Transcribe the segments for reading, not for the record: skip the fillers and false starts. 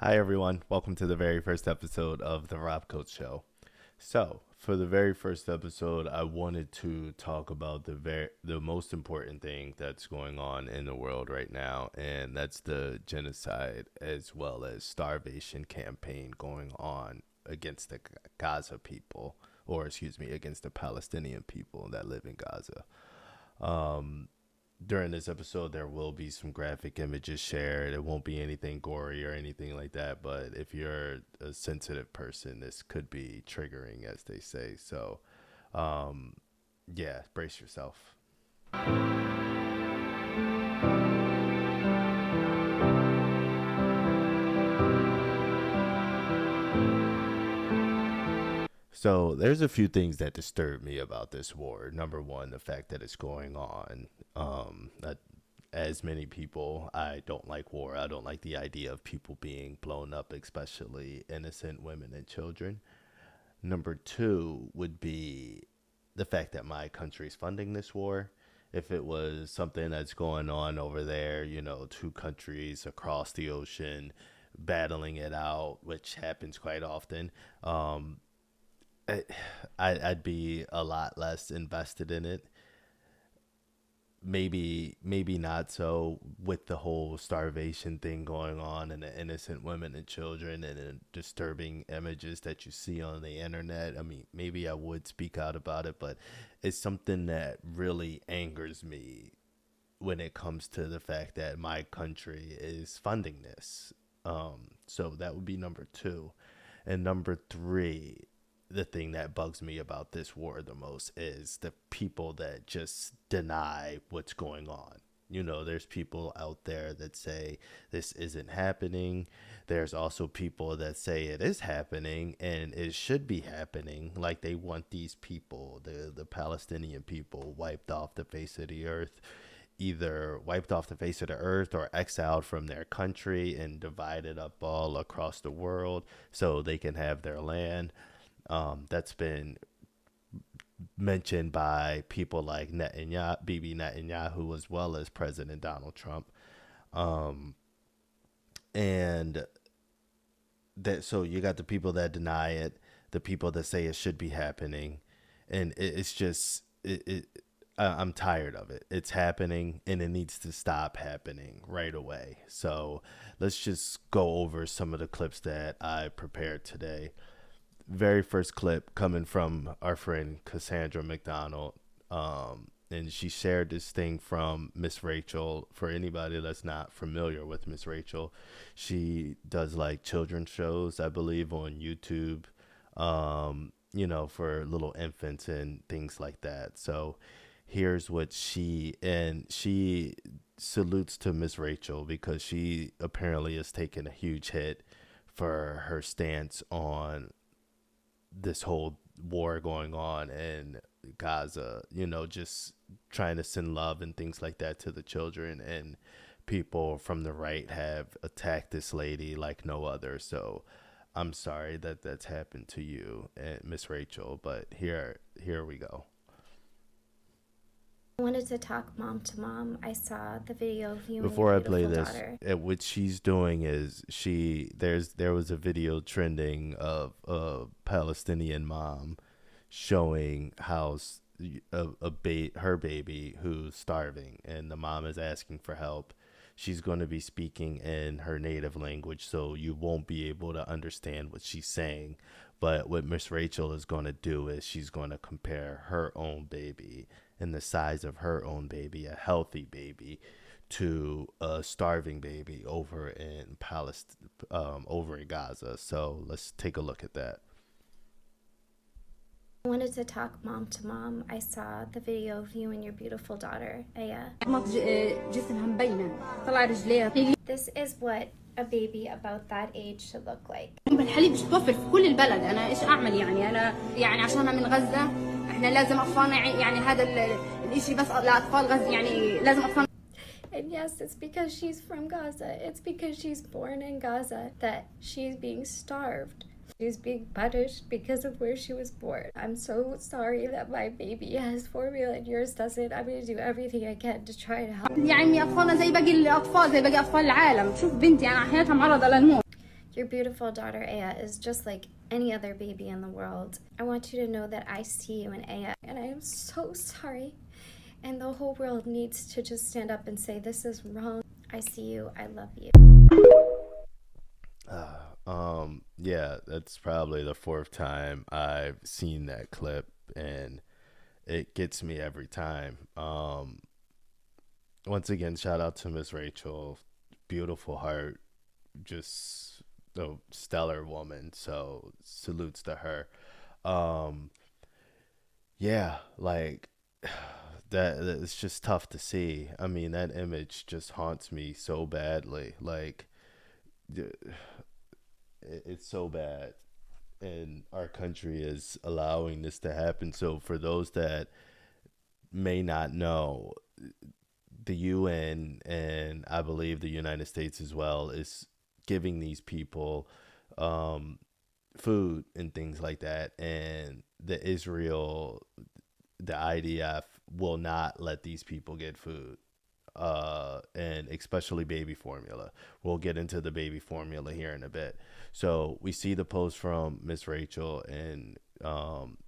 Hi, everyone. Welcome to the very first episode of the Rob Coach Show. So, for the very first episode, I wanted to talk about the most important thing that's going on in the world right now, and that's the genocide as well as starvation campaign going on against the Gaza people, or excuse me, against the Palestinian people that live in Gaza. Um, During this episode, there will be some graphic images shared. It won't be anything gory or anything like that, but if you're a sensitive person, this could be triggering, as they say. So, um, yeah, brace yourself. So there's a few things that disturb me about this war. Number one, the fact that it's going on. That as many people, I don't like war. I don't like the idea of people being blown up, especially innocent women and children. Number two would be the fact that my country is funding this war. If it was something that's going on over there, two countries across the ocean battling it out, which happens quite often, um, I, I'd be a lot less invested in it. Maybe not so with the whole starvation thing going on and the innocent women and children and the disturbing images that you see on the internet. I mean, maybe I would speak out about it, but it's something that really angers me when it comes to the fact that my country is funding this. So that would be number two. And number three, the thing that bugs me about this war the most is the people that just deny what's going on. There's people out there that say this isn't happening. There's also people that say it is happening and it should be happening. Like they want these people, the Palestinian people, wiped off the face of the earth, either wiped off the face of the earth or exiled from their country and divided up all across the world so they can have their land. That's been mentioned by people like Netanyahu, Bibi Netanyahu, as well as President Donald Trump. Um, and that so you got the people that deny it, the people that say it should be happening, and it's just I'm tired of it. It's happening, and it needs to stop happening right away. So let's just go over some of the clips that I prepared today. Very first clip coming from our friend Cassandra McDonald. And she shared this thing from Miss Rachel. For anybody that's not familiar with Miss Rachel, she does like children's shows, I believe, on YouTube, for little infants and things like that. So here's what she salutes to Miss Rachel because she apparently has taken a huge hit for her stance on this whole war going on in Gaza, just trying to send love and things like that to the children. And people from the right have attacked this lady like no other. So I'm sorry that that's happened to you, Miss Rachel, but here we go. I wanted to talk mom to mom. I saw the video of you Before I and your play beautiful this, daughter. what she's doing is there was a video trending of a Palestinian mom showing how her baby who's starving, and the mom is asking for help. She's going to be speaking in her native language, so you won't be able to understand what she's saying. But what Miss Rachel is going to do is she's going to compare her own baby and the size of her own baby, a healthy baby, to a starving baby over in Palestine, over in Gaza. So let's take a look at that. I wanted to talk mom to mom. I saw the video of you and your beautiful daughter, Aya. This is what a baby about that age should look like. الحليب مش متوفر في كل البلد. انا ايش اعمل يعني انا يعني عشان انا من غزة احنا لازم اطفالنا يعني هذا الاشي بس لاطفال غزة يعني لازم اطفال. And yes, it's because she's from Gaza. It's because she's born in Gaza that she's being starved. She's being punished because of where she was born. I'm so sorry that my baby has formula and yours doesn't. I'm going to do everything I can to try to help. يعني اطفالنا زي باقي الاطفال زي باقي اطفال العالم. شوف بنتي انا حياتها معرضة للموت. Your beautiful daughter, Aya, is just like any other baby in the world. I want you to know that I see you in Aya, and I am so sorry. And the whole world needs to just stand up and say, this is wrong. I see you. I love you. Yeah, that's probably the fourth time I've seen that clip, and it gets me every time. Once again, shout out to Miss Rachel, beautiful heart, just a stellar woman. So salutes to her. Um, yeah, like that. It's just tough to see. I mean, that image just haunts me so badly. Like, it's so bad, and our country is allowing this to happen. So for those that may not know, the UN, and I believe the United States as well, is giving these people um, food and things like that, and the IDF will not let these people get food, and especially baby formula. We'll get into the baby formula here in a bit. So we see the post from Miss Rachel, and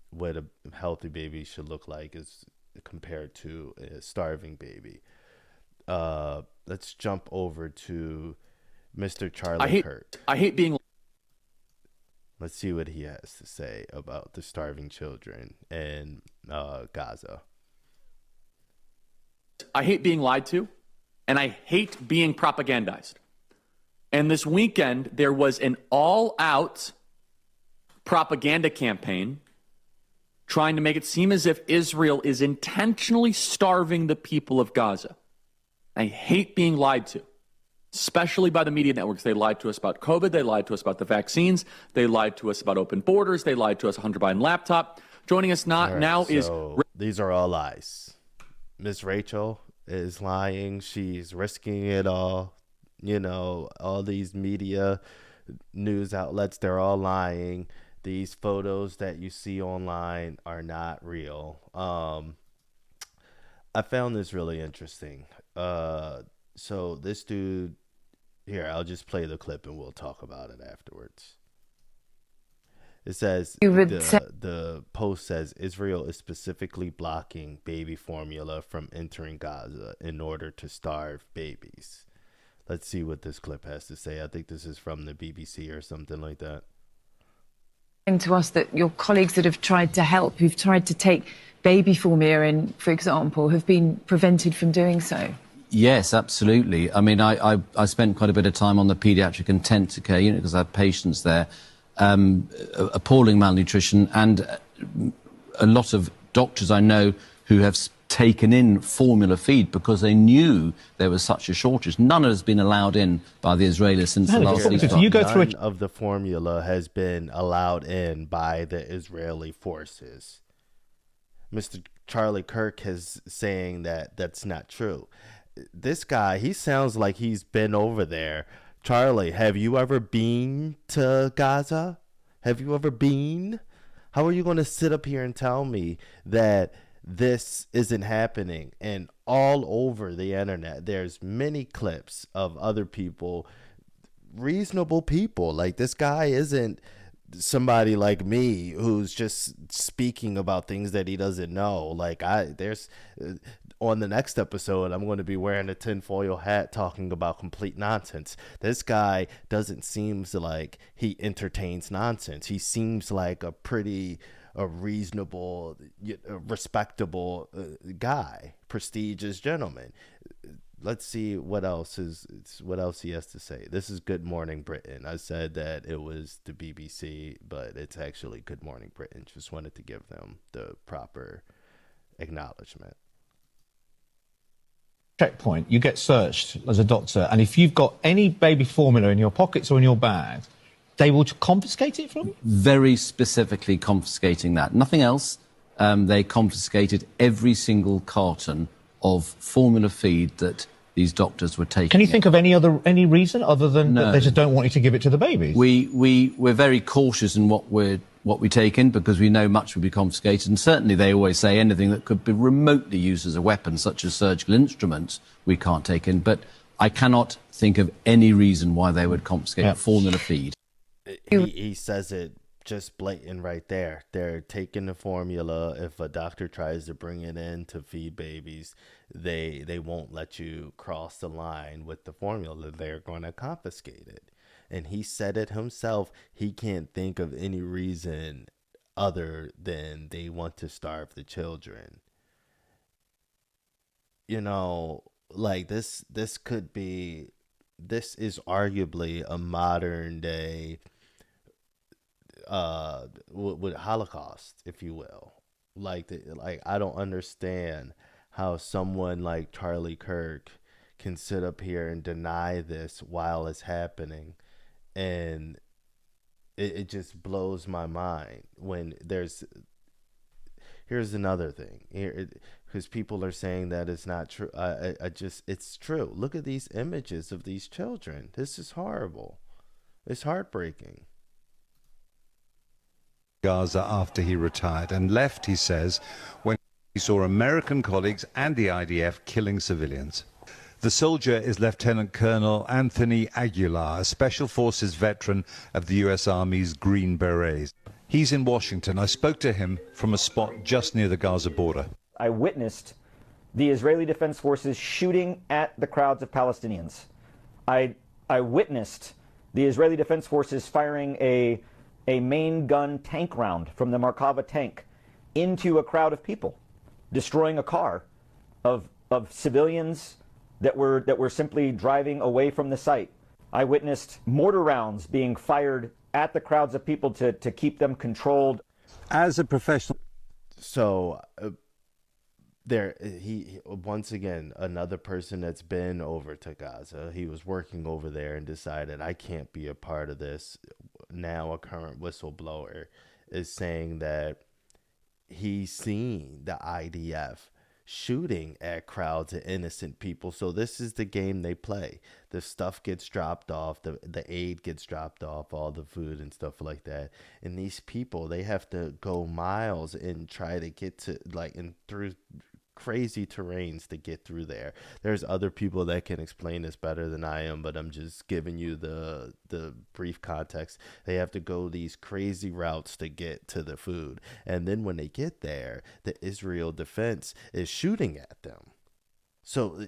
what a healthy baby should look like is compared to a starving baby. Let's jump over to Mr. Charlie Kirk. I hate being. Let's see what he has to say about the starving children in Gaza. I hate being lied to, and I hate being propagandized. And this weekend, there was an all-out propaganda campaign trying to make it seem as if Israel is intentionally starving the people of Gaza. I hate being lied to, especially by the media networks. They lied to us about COVID. They lied to us about the vaccines. They lied to us about open borders. They lied to us Hunter Biden laptop. Joining us now is... These are all lies. Miss Rachel is lying. She's risking it all. You know, all these media news outlets, they're all lying. These photos that you see online are not real. I found this really interesting. So this dude here, I'll just play the clip and we'll talk about it afterwards. It says the post says Israel is specifically blocking baby formula from entering Gaza in order to starve babies. Let's see what this clip has to say. I think this is from the BBC or something like that. To us that your colleagues that have tried to help, who've tried to take baby formula in, for example, have been prevented from doing so? Yes, absolutely. I mean, I spent quite a bit of time on the paediatric intensive care unit because I have patients there. Appalling malnutrition, and a lot of doctors I know who have taken in formula feed because they knew there was such a shortage. None has been allowed in by the Israelis since the last ceasefire. None of the formula has been allowed in by the Israeli forces. Mr. Charlie Kirk is saying that that's not true. This guy, he sounds like he's been over there. Charlie, have you ever been to Gaza? Have you ever been? How are you going to sit up here and tell me that this isn't happening? And all over the internet, there's many clips of other people, reasonable people. Like, this guy isn't somebody like me who's just speaking about things that he doesn't know. Like, on the next episode, I'm going to be wearing a tinfoil hat talking about complete nonsense. This guy doesn't seem like he entertains nonsense. He seems like a reasonable, respectable guy, prestigious gentleman. Let's see what else he has to say. This is Good Morning Britain. I said that it was the BBC, but it's actually Good Morning Britain. Just wanted to give them the proper acknowledgement. Checkpoint, you get searched as a doctor, and if you've got any baby formula in your pockets or in your bag, they will confiscate it from you? Very specifically confiscating that. Nothing else. They confiscated every single carton of formula feed that these doctors were taking. Can you think of any reason other than that they just don't want you to give it to the babies? We're very cautious in what we take in because we know much will be confiscated, and certainly they always say anything that could be remotely used as a weapon, such as surgical instruments, we can't take in. But I cannot think of any reason why they would confiscate formula feed. He says it just blatant right there. They're taking the formula. If a doctor tries to bring it in to feed babies, they won't let you cross the line with the formula. They're going to confiscate it. And he said it himself. He can't think of any reason other than they want to starve the children. You know, like this is arguably a modern day with Holocaust, if you will. Like I don't understand how someone like Charlie Kirk can sit up here and deny this while it's happening, and it just blows my mind when here's another thing here, because people are saying that it's not true. It's true. Look at these images of these children. This is horrible. It's heartbreaking. Gaza after he retired and left, he says, when he saw American colleagues and the IDF killing civilians. The soldier is Lieutenant Colonel Anthony Aguilar, a Special Forces veteran of the U.S. Army's Green Berets. He's in Washington. I spoke to him from a spot just near the Gaza border. I witnessed the Israeli Defense Forces shooting at the crowds of Palestinians. I witnessed the Israeli Defense Forces firing a main gun tank round from the Merkava tank into a crowd of people, destroying a car of civilians that were simply driving away from the site. I witnessed mortar rounds being fired at the crowds of people to keep them controlled. As a professional. So he once again, another person that's been over to Gaza. He was working over there and decided, I can't be a part of this. Now a current whistleblower is saying that he's seen the IDF shooting at crowds of innocent people. So this is the game they play. The stuff gets dropped off, the aid gets dropped off, all the food and stuff like that. And these people, they have to go miles and try to get to through crazy terrains to get through there. There's other people that can explain this better than I am, but I'm just giving you the brief context. They have to go these crazy routes to get to the food, and then when they get there, the Israel defense is shooting at them. So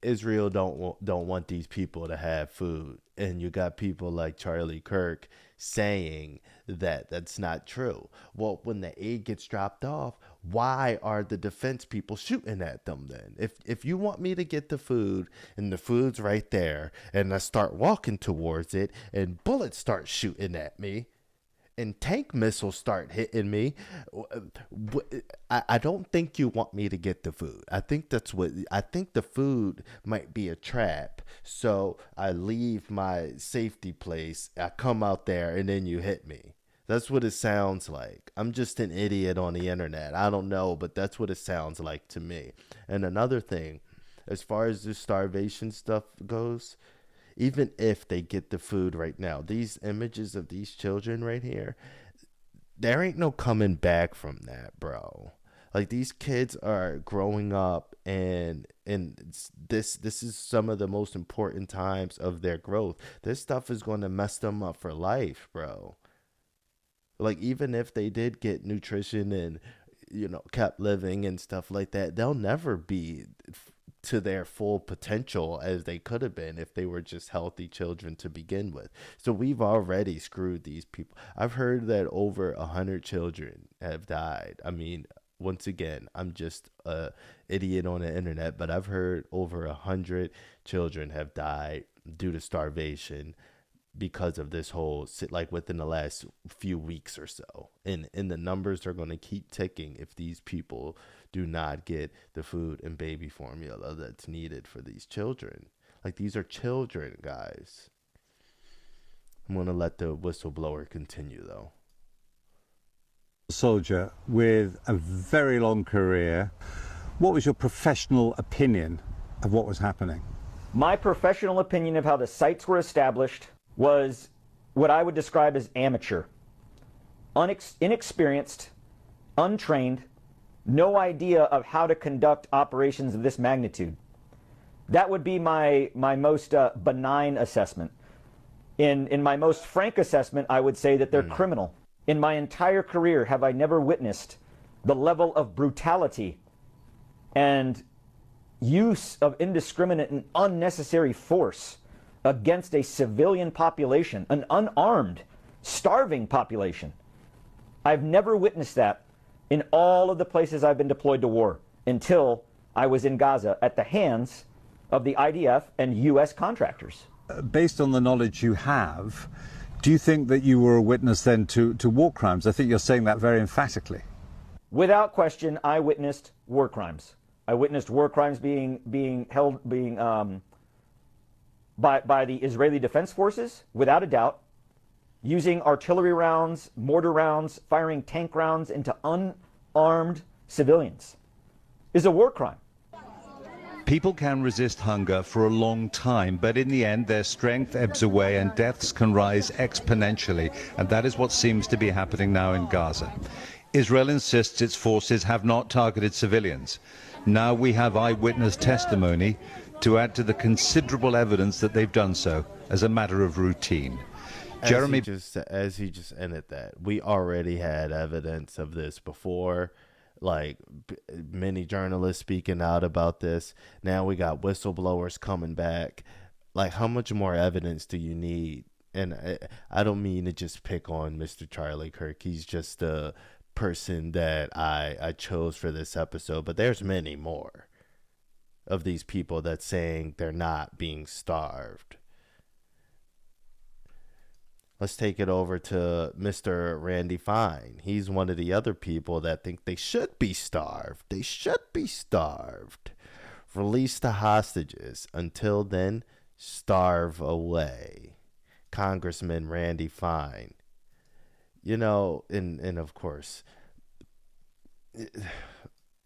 Israel don't want these people to have food, and you got people like Charlie Kirk saying that that's not true. Well, when the aid gets dropped off, why are the defense people shooting at them then? If you want me to get the food and the food's right there, and I start walking towards it and bullets start shooting at me and tank missiles start hitting me, I don't think you want me to get the food. I think the food might be a trap. So I leave my safety place, I come out there, and then you hit me. That's what it sounds like. I'm just an idiot on the internet. I don't know, but that's what it sounds like to me. And another thing, as far as the starvation stuff goes, even if they get the food right now, these images of these children right here, there ain't no coming back from that, bro. Like, these kids are growing up, and this is some of the most important times of their growth. This stuff is going to mess them up for life, bro. Like, even if they did get nutrition and, kept living and stuff like that, they'll never be to their full potential as they could have been if they were just healthy children to begin with. So we've already screwed these people. I've heard that over 100 children have died. I mean, once again, I'm just a idiot on the internet, but I've heard over 100 children have died due to starvation because of this whole, like, within the last few weeks or so. And the numbers are going to keep ticking if these people do not get the food and baby formula that's needed for these children. Like, these are children, guys. I'm going to let the whistleblower continue, though. Soldier with a very long career. What was your professional opinion of what was happening? My professional opinion of how the sites were established was what I would describe as amateur. Inexperienced, untrained, no idea of how to conduct operations of this magnitude. That would be my most benign assessment. In my most frank assessment, I would say that they're criminal. In my entire career, have I never witnessed the level of brutality and use of indiscriminate and unnecessary force against a civilian population, an unarmed, starving population. I've never witnessed that in all of the places I've been deployed to war until I was in Gaza at the hands of the IDF and U.S. contractors. Based on the knowledge you have, do you think that you were a witness then to war crimes? I think you're saying that very emphatically. Without question, I witnessed war crimes. I witnessed war crimes being by the Israeli Defense Forces, without a doubt, using artillery rounds, mortar rounds, firing tank rounds into unarmed civilians is a war crime. People can resist hunger for a long time, but in the end their strength ebbs away and deaths can rise exponentially, and that is what seems to be happening now in Gaza. Israel insists its forces have not targeted civilians. Now we have eyewitness testimony to add to the considerable evidence that they've done so as a matter of routine. Jeremy, as he just ended that, we already had evidence of this before, like many journalists speaking out about this. Now we got whistleblowers coming back. Like, how much more evidence do you need? And I don't mean to just pick on Mr. Charlie Kirk. He's just the person that I chose for this episode, but there's many more of these people that's saying they're not being starved. Let's take it over to Mr. Randy Fine. He's one of the other people that think they should be starved. They should be starved. Release the hostages. Until then, starve away. Congressman Randy Fine. You know, and of course,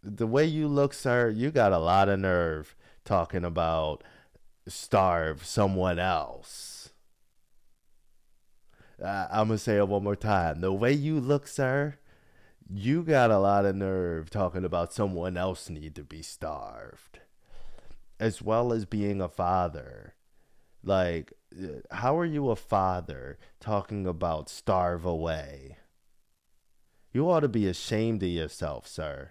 the way you look, sir, you got a lot of nerve talking about starve someone else. I'm going to say it one more time. The way you look, sir, you got a lot of nerve talking about someone else need to be starved. As well as being a father. Like, how are you a father talking about starve away? You ought to be ashamed of yourself, sir.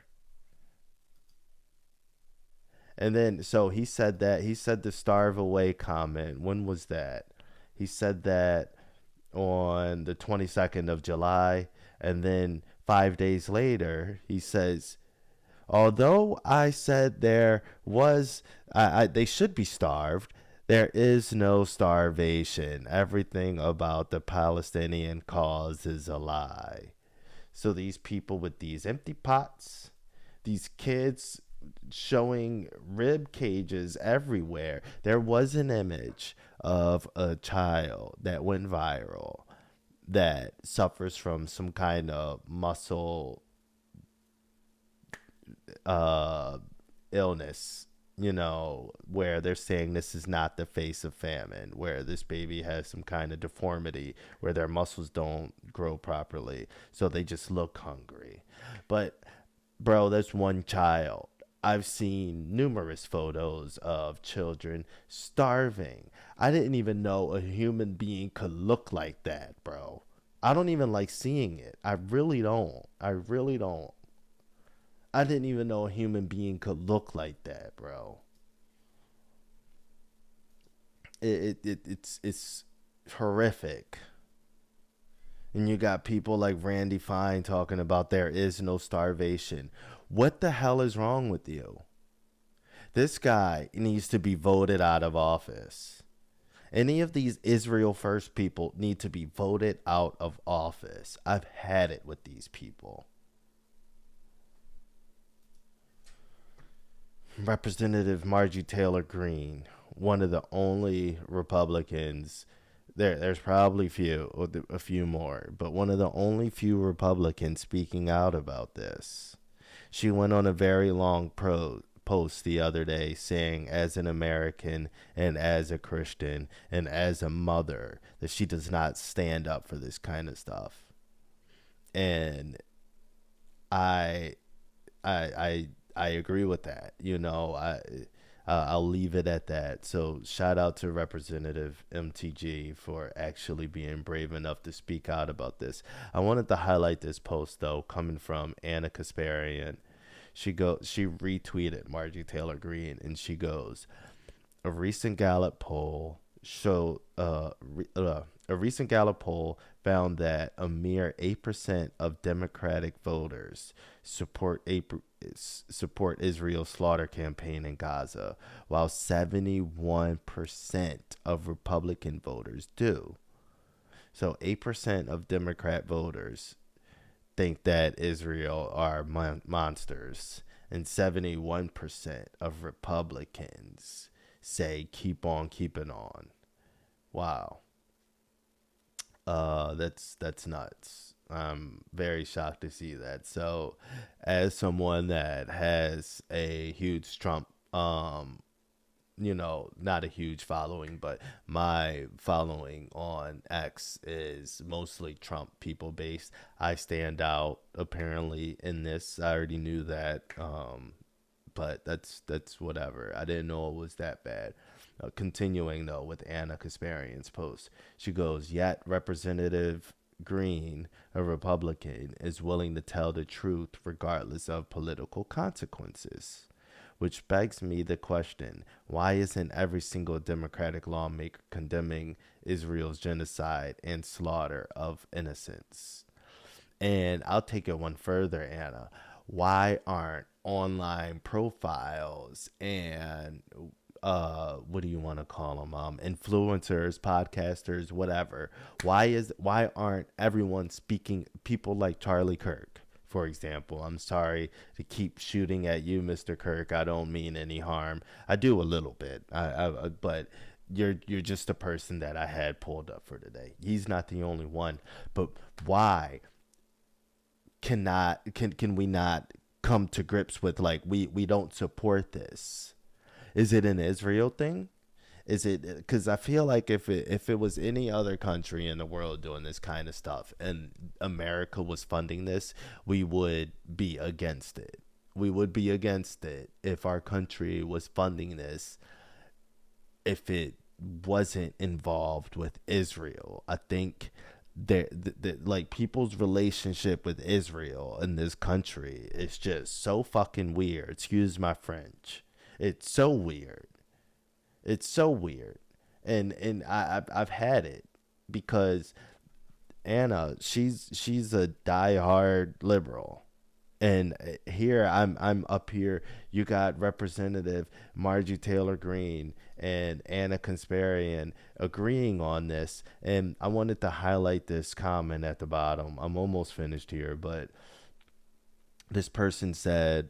And then, so he said that. He said the starve away comment. When was that? He said that on the 22nd of July, and then 5 days later he says, although I said there was they should be starved, there is no starvation. Everything about the Palestinian cause is a lie. So these people with these empty pots, these kids showing rib cages everywhere. There was an image of a child that went viral that suffers from some kind of muscle illness, you know, where they're saying this is not the face of famine, where this baby has some kind of deformity where their muscles don't grow properly, so they just look hungry. But bro, that's one child. I've seen numerous photos of children starving. I didn't even know a human being could look like that, bro. I don't even like seeing it. I really don't. I really don't. I didn't even know a human being could look like that, bro. It's horrific. And you got people like Randy Fine talking about there is no starvation. What the hell is wrong with you? This guy needs to be voted out of office. Any of these Israel First people need to be voted out of office. I've had it with these people. Representative Marjorie Taylor Greene, one of the only Republicans, there's probably a few more, but one of the only few Republicans speaking out about this. She went on a very long post the other day saying, as an American and as a Christian and as a mother, that she does not stand up for this kind of stuff. And I agree with that. You know, I'll leave it at that. So shout out to Representative MTG for actually being brave enough to speak out about this. I wanted to highlight this post though, coming from Anna Kasparian. She retweeted Margie Taylor Greene, and she goes, a recent Gallup poll found that a mere 8% of Democratic voters support Israel's slaughter campaign in Gaza, while 71% of Republican voters do. So 8% of Democrat voters think that Israel are monsters, and 71% of Republicans say keep on keeping on. Wow. That's nuts. I'm very shocked to see that. So as someone that has a huge Trump not a huge following, but my following on X is mostly Trump people based. I stand out apparently in this. I already knew that, but that's whatever. I didn't know it was that bad. Continuing though with Anna Kasparian's post, she goes, yet Representative Green, a Republican, is willing to tell the truth regardless of political consequences. Which begs me the question, why isn't every single Democratic lawmaker condemning Israel's genocide and slaughter of innocents? And I'll take it one further, Anna. Why aren't online profiles and what do you want to call them, influencers, podcasters, whatever, why aren't everyone speaking, people like Charlie Kirk, for example? I'm sorry to keep shooting at you, Mr. Kirk. I don't mean any harm. I do a little bit. But you're just a person that I had pulled up for today. He's not the only one. But why can we not come to grips with, like, we don't support this? Is it an Israel thing? Is it because I feel like if it was any other country in the world doing this kind of stuff and America was funding this, we would be against it. We would be against it if our country was funding this, if it wasn't involved with Israel. I think like people's relationship with Israel in this country is just so fucking weird. Excuse my French. It's so weird. It's so weird. And I've had it because Anna, she's a diehard liberal. And here I'm up here. You got Representative Margie Taylor Greene and Anna Kasparian agreeing on this. And I wanted to highlight this comment at the bottom. I'm almost finished here, but this person said,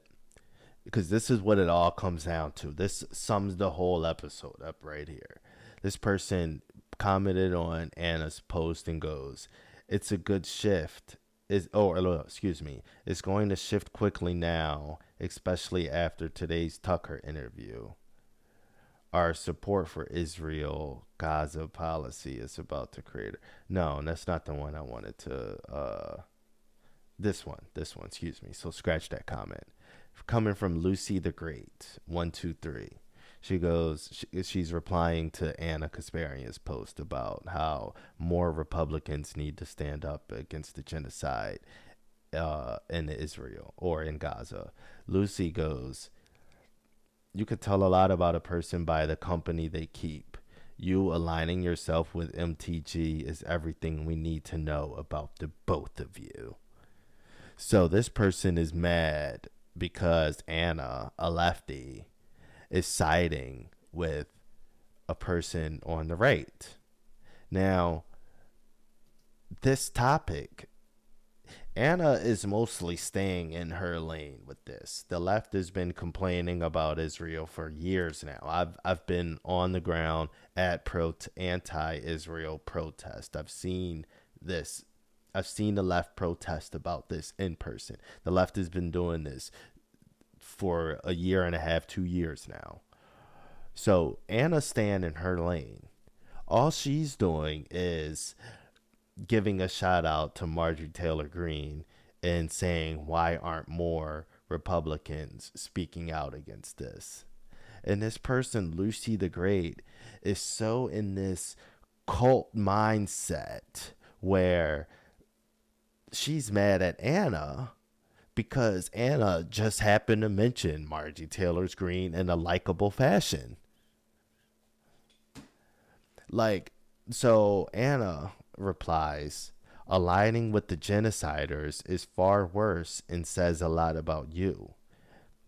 because this is what it all comes down to. This sums the whole episode up right here. This person commented on Anna's post and goes, "It's a good shift. It's going to shift quickly now, especially after today's Tucker interview. Our support for Israel Gaza policy is about to create." No, that's not the one I wanted to. This one. Excuse me. So scratch that comment. Coming from Lucy the Great 123, she goes, she's replying to Anna Kasparian's post about how more Republicans need to stand up against the genocide in Israel or in Gaza. Lucy goes, "You could tell a lot about a person by the company they keep. You aligning yourself with MTG is everything we need to know about the both of you." So this person is mad because Anna, a lefty, is siding with a person on the right. Now, this topic, Anna is mostly staying in her lane with this. The left has been complaining about Israel for years now. I've been on the ground at anti-Israel protest. I've seen this. I've seen the left protest about this in person. The left has been doing this for a year and a half, 2 years now. So Anna's staying in her lane. All she's doing is giving a shout out to Marjorie Taylor Greene and saying, why aren't more Republicans speaking out against this? And this person, Lucy the Great, is so in this cult mindset where she's mad at Anna because Anna just happened to mention Margie Taylor's Green in a likable fashion. Like, so Anna replies, aligning with the genociders is far worse and says a lot about you.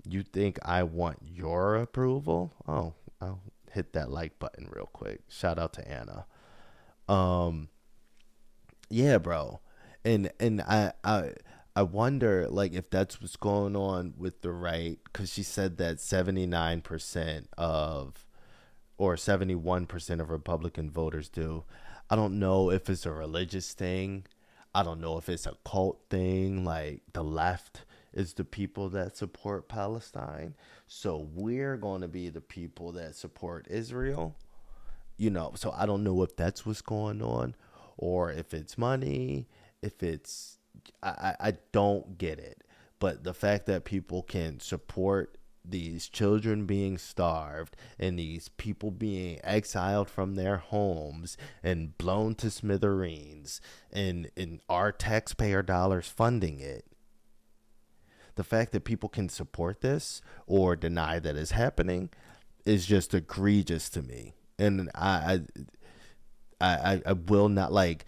You think I want your approval? Oh, I'll hit that like button real quick. Shout out to Anna. Yeah, bro. And I wonder like if that's what's going on with the right, because she said that 79% of or 71% of Republican voters do. I don't know if it's a religious thing. I don't know if it's a cult thing. Like the left is the people that support Palestine. So we're going to be the people that support Israel. So I don't know if that's what's going on or if it's money, if it's, I don't get it. But the fact that people can support these children being starved and these people being exiled from their homes and blown to smithereens and our taxpayer dollars funding it, the fact that people can support this or deny that it's happening is just egregious to me. And I will not, like,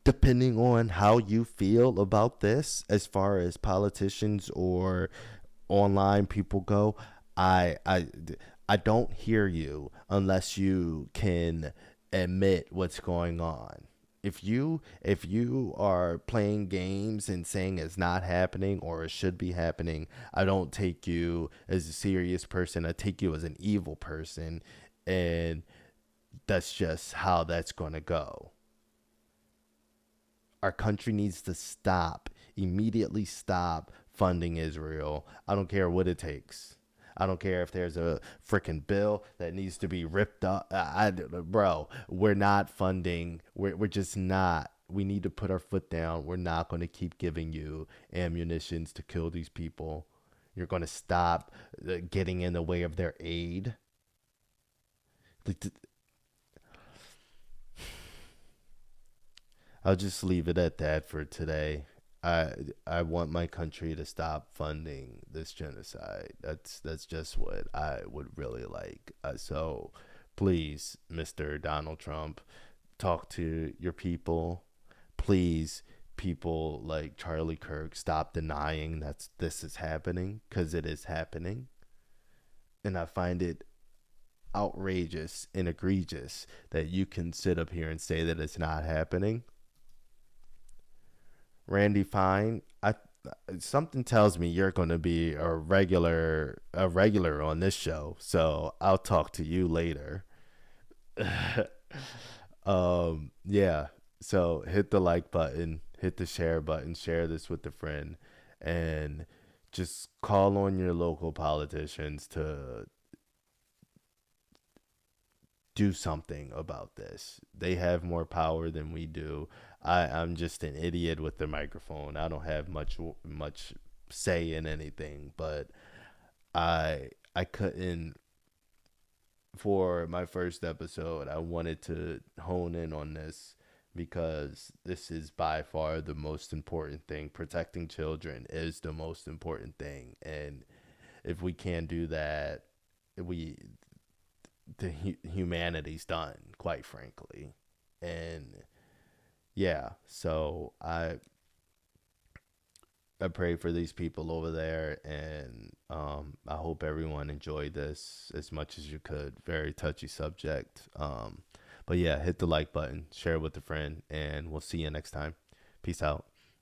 depending on how you feel about this as far as politicians or online people go, I don't hear you unless you can admit what's going on. If you are playing games and saying it's not happening or it should be happening, I don't take you as a serious person. I take you as an evil person, and that's just how that's going to go. Our country needs to immediately stop funding Israel. I don't care what it takes. I don't care if there's a freaking bill that needs to be ripped up. Bro, we're not funding. We're just not. We need to put our foot down. We're not going to keep giving you ammunitions to kill these people. You're going to stop getting in the way of their aid. I'll just leave it at that for today. I want my country to stop funding this genocide. That's just what I would really like. So please, Mr. Donald Trump, talk to your people. Please, people like Charlie Kirk, stop denying that this is happening, because it is happening. And I find it outrageous and egregious that you can sit up here and say that it's not happening. Randy Fine, something tells me you're going to be a regular on this show, so I'll talk to you later. Yeah. So hit the like button, hit the share button, share this with a friend, and just call on your local politicians to do something about this. They have more power than we do. I'm just an idiot with the microphone. I don't have much say in anything, but I couldn't. For my first episode, I wanted to hone in on this because this is by far the most important thing. Protecting children is the most important thing, and if we can't do that, humanity's done, quite frankly. And yeah, so I pray for these people over there, and I hope everyone enjoyed this as much as you could. Very touchy subject, but yeah, hit the like button, share it with a friend, and we'll see you next time. Peace out.